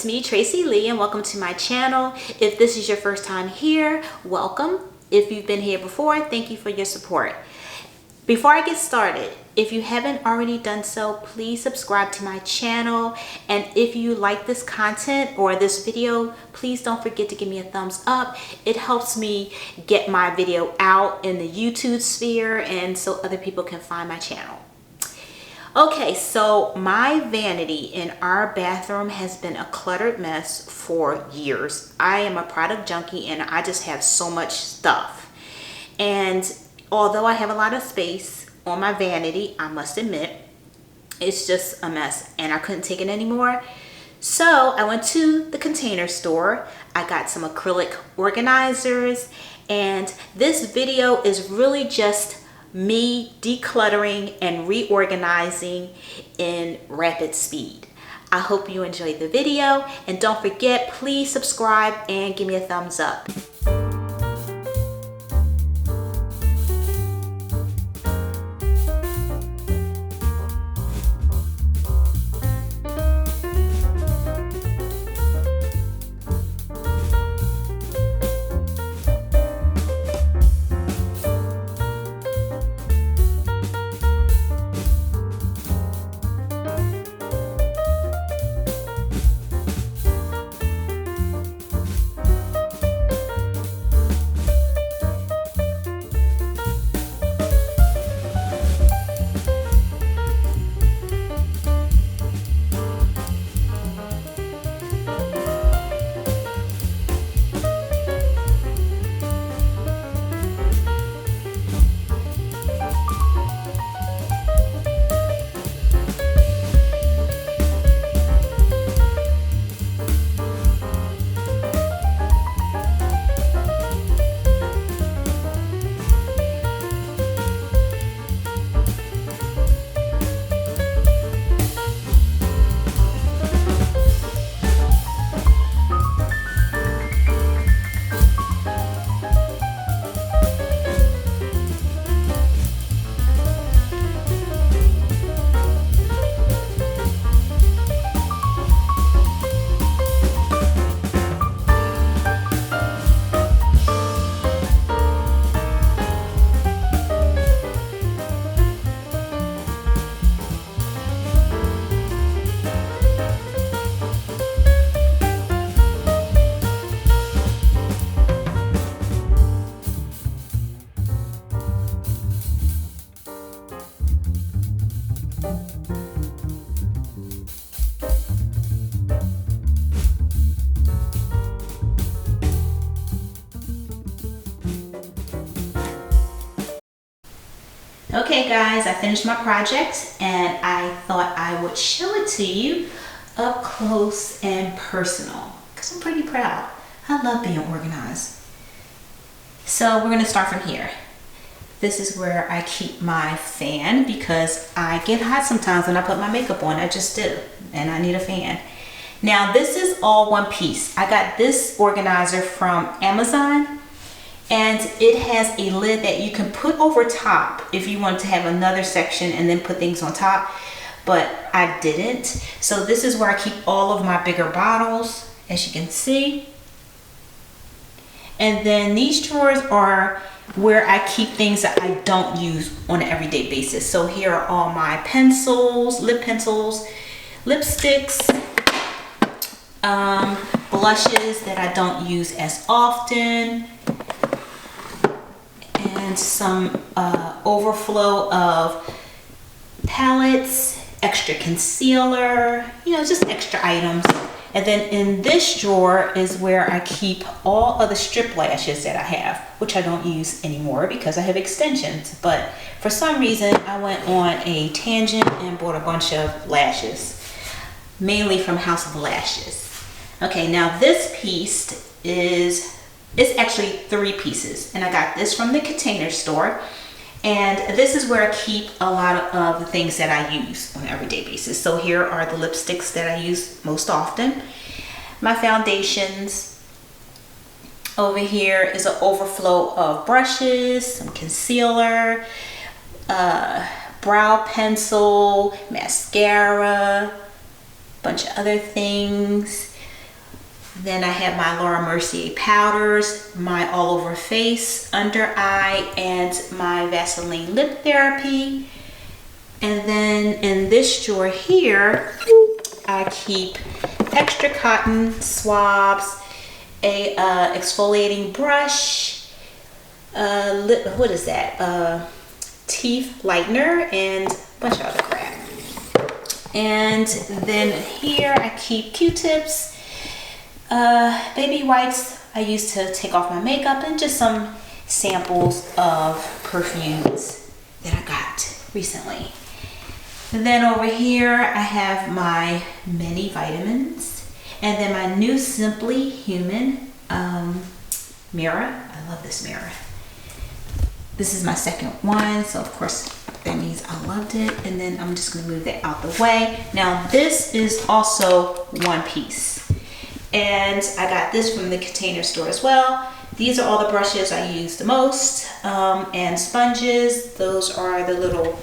it's me, Tracy Lee, and welcome to my channel. If this is your first time here, welcome. If you've been here before, thank you for your support. Before I get started, if you haven't already done so, please subscribe to my channel. And if you like this content or this video, please don't forget to give me a thumbs up. It helps me get my video out in the YouTube sphere and so other people can find my channel. Okay, so my vanity in our bathroom has been a cluttered mess for years. I am a product junkie and I just have so much stuff. And although I have a lot of space on my vanity, I must admit, it's just a mess and I couldn't take it anymore. So I went to the Container store. I got some acrylic organizers, and this video is really just me decluttering and reorganizing in rapid speed. I hope you enjoyed the video, and don't forget, please subscribe and give me a thumbs up. Okay guys, I finished my project and I thought I would show it to you up close and personal because I'm pretty proud. I love being organized. So we're going to start from here. This is where I keep my fan because I get hot sometimes when I put my makeup on. I just do, and I need a fan. Now this is all one piece. I got this organizer from Amazon. And it has a lid that you can put over top if you want to have another section and then put things on top, but I didn't. So this is where I keep all of my bigger bottles, as you can see. And then these drawers are where I keep things that I don't use on an everyday basis. So here are all my pencils, lipsticks, blushes that I don't use as often, and some overflow of palettes, extra concealer, you know, just extra items. And then in this drawer is where I keep all of the strip lashes that I have, which I don't use anymore because I have extensions. But for some reason, I went on a tangent and bought a bunch of lashes, mainly from House of Lashes. Okay, now this piece is, it's actually 3 pieces, and I got this from the Container store, and this is where I keep a lot of the things that I use on an everyday basis. So here are the lipsticks that I use most often, my foundations. Over here is an overflow of brushes, some concealer, brow pencil, mascara, bunch of other things. Then I have my Laura Mercier powders, my all over face, under eye, and my Vaseline lip therapy. And then in this drawer here, I keep extra cotton swabs, a exfoliating brush, what is that? Teeth lightener, and a bunch of other crap. And then here I keep Q-tips, baby wipes I use to take off my makeup, and just some samples of perfumes that I got recently. And then over here I have my mini vitamins, and then my new Simplehuman mirror. I love this mirror. This is my second one, so of course that means I loved it. And then I'm just gonna move that out the way. Now this is also one piece, and I got this from the Container Store as well. These are all the brushes I use the most, and sponges. Those are the little,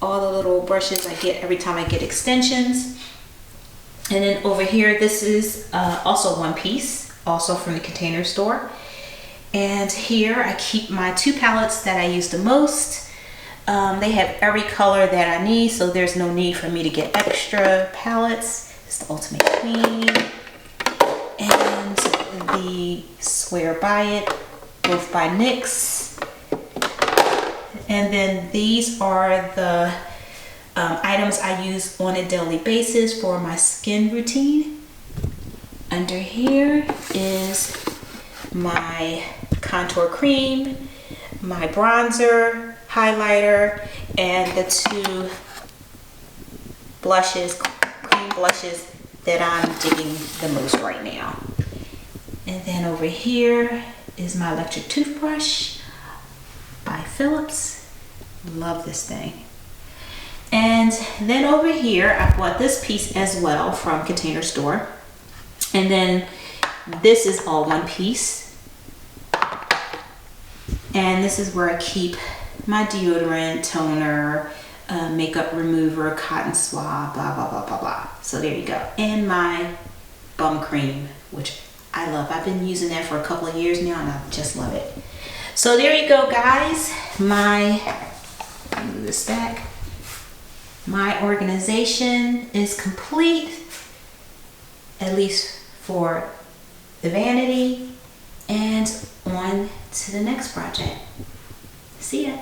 all the little brushes I get every time I get extensions. And then over here, this is also one piece, also from the Container Store. And here I keep my 2 palettes that I use the most. They have every color that I need, so there's no need for me to get extra palettes. It's the Ultimate Queen and the Swear By It, both by NYX. And then these are the items I use on a daily basis for my skin routine. Under here is my contour cream, my bronzer, highlighter, and the 2 blushes, cream blushes that I'm digging the most right now. And then over here is my electric toothbrush by Philips. Love this thing. And then over here I bought this piece as well from Container Store. And then this is all one piece. And this is where I keep my deodorant, toner, makeup remover, cotton swab, blah, blah, blah, blah, blah. So there you go. And my bum cream, which I love. I've been using that for a couple of years now, and I just love it. So there you go, guys. Let me move this back. My organization is complete, at least for the vanity, and on to the next project. See ya.